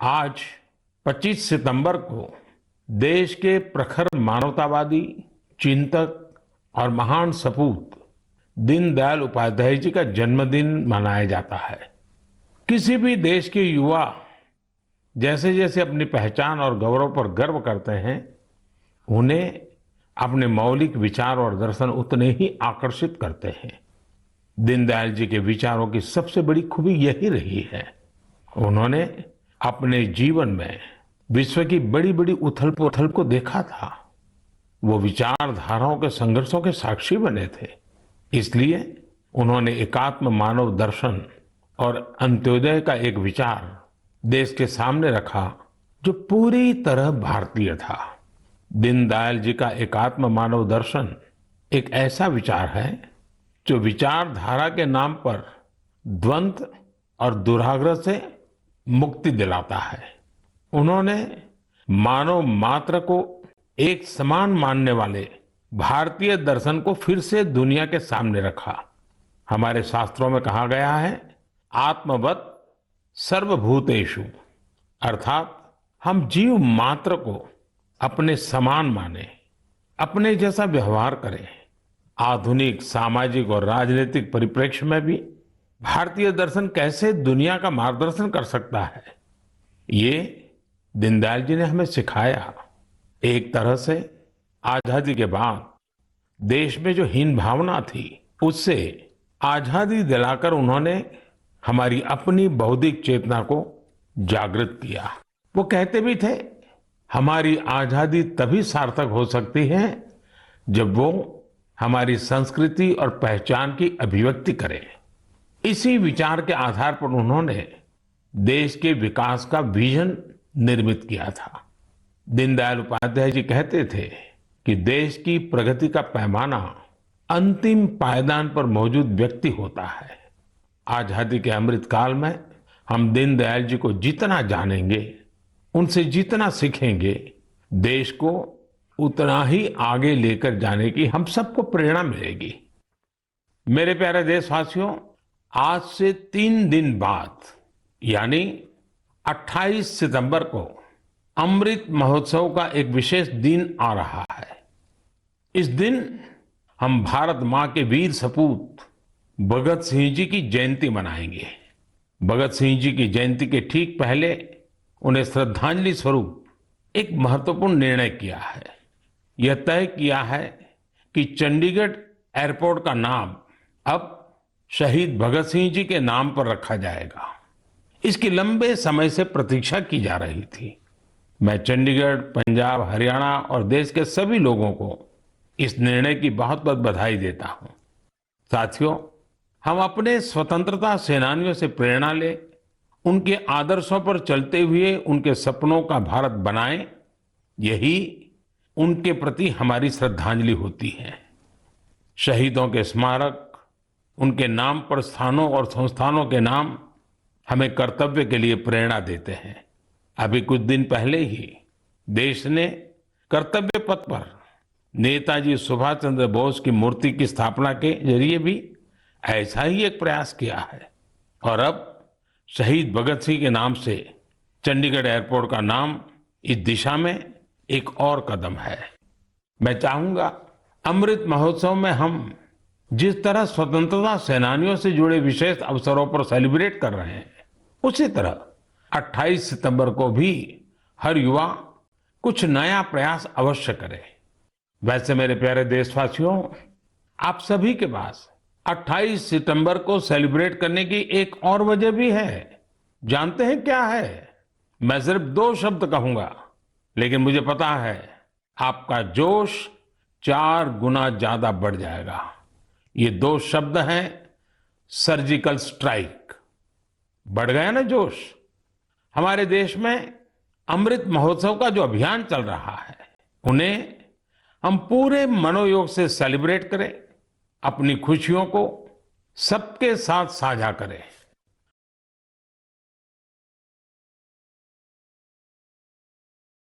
आज 25 सितंबर को देश के प्रखर मानवतावादी चिंतक और महान सपूत दीनदयाल उपाध्याय जी का जन्मदिन मनाया जाता है। किसी भी देश के युवा जैसे जैसे अपनी पहचान और गौरव पर गर्व करते हैं, उन्हें अपने मौलिक विचार और दर्शन उतने ही आकर्षित करते हैं। दीनदयाल जी के विचारों की सबसे बड़ी खूबी यही रही है, उन्होंने अपने जीवन में विश्व की बड़ी बड़ी उथल पुथल को देखा था। वो विचारधाराओं के संघर्षों के साक्षी बने थे। इसलिए उन्होंने एकात्म मानव दर्शन और अंत्योदय का एक विचार देश के सामने रखा, जो पूरी तरह भारतीय था। दीनदयाल जी का एकात्म मानव दर्शन एक ऐसा विचार है जो विचारधारा के नाम पर द्वंद्व और दुराग्रह से मुक्ति दिलाता है। उन्होंने मानव मात्र को एक समान मानने वाले भारतीय दर्शन को फिर से दुनिया के सामने रखा। हमारे शास्त्रों में कहा गया है, आत्मवत् सर्वभूतेषु, अर्थात हम जीव मात्र को अपने समान माने, अपने जैसा व्यवहार करें। आधुनिक सामाजिक और राजनीतिक परिप्रेक्ष्य में भी भारतीय दर्शन कैसे दुनिया का मार्गदर्शन कर सकता है, ये दीनदयाल जी ने हमें सिखाया। एक तरह से आजादी के बाद देश में जो हीन भावना थी, उससे आजादी दिलाकर उन्होंने हमारी अपनी बौद्धिक चेतना को जागृत किया। वो कहते भी थे, हमारी आजादी तभी सार्थक हो सकती है जब वो हमारी संस्कृति और पहचान की अभिव्यक्ति करे। इसी विचार के आधार पर उन्होंने देश के विकास का विजन निर्मित किया था। दीनदयाल उपाध्याय जी कहते थे कि देश की प्रगति का पैमाना अंतिम पायदान पर मौजूद व्यक्ति होता है। आजादी के अमृत काल में हम दीनदयाल जी को जितना जानेंगे, उनसे जितना सीखेंगे, देश को उतना ही आगे लेकर जाने की हम सबको प्रेरणा मिलेगी। मेरे प्यारे देशवासियों, आज से 3 दिन बाद यानी 28 सितंबर को अमृत महोत्सव का एक विशेष दिन आ रहा है। इस दिन हम भारत मां के वीर सपूत भगत सिंह जी की जयंती मनाएंगे। भगत सिंह जी की जयंती के ठीक पहले उन्हें श्रद्धांजलि स्वरूप एक महत्वपूर्ण निर्णय किया है। यह तय किया है कि चंडीगढ़ एयरपोर्ट का नाम अब शहीद भगत सिंह जी के नाम पर रखा जाएगा। इसकी लंबे समय से प्रतीक्षा की जा रही थी। मैं चंडीगढ़, पंजाब, हरियाणा और देश के सभी लोगों को इस निर्णय की बहुत बहुत बधाई देता हूं। साथियों, हम अपने स्वतंत्रता सेनानियों से प्रेरणा लें, उनके आदर्शों पर चलते हुए उनके सपनों का भारत बनाएं। यही उनके प्रति हमारी श्रद्धांजलि होती है। शहीदों के स्मारक, उनके नाम पर स्थानों और संस्थानों के नाम हमें कर्तव्य के लिए प्रेरणा देते हैं। अभी कुछ दिन पहले ही देश ने कर्तव्य पथ पर नेताजी सुभाष चंद्र बोस की मूर्ति की स्थापना के जरिए भी ऐसा ही एक प्रयास किया है। और अब शहीद भगत सिंह के नाम से चंडीगढ़ एयरपोर्ट का नाम इस दिशा में एक और कदम है। मैं चाहूंगा, अमृत महोत्सव में हम जिस तरह स्वतंत्रता सेनानियों से जुड़े विशेष अवसरों पर सेलिब्रेट कर रहे हैं, उसी तरह 28 सितंबर को भी हर युवा कुछ नया प्रयास अवश्य करे। वैसे मेरे प्यारे देशवासियों, आप सभी के पास 28 सितंबर को सेलिब्रेट करने की एक और वजह भी है। जानते हैं क्या है? मैं सिर्फ 2 शब्द कहूंगा, लेकिन मुझे पता है आपका जोश 4 गुना ज्यादा बढ़ जाएगा। ये 2 शब्द हैं सर्जिकल स्ट्राइक। बढ़ गया ना जोश? हमारे देश में अमृत महोत्सव का जो अभियान चल रहा है, उन्हें हम पूरे मनोयोग से सेलिब्रेट करें, अपनी खुशियों को सबके साथ साझा करें।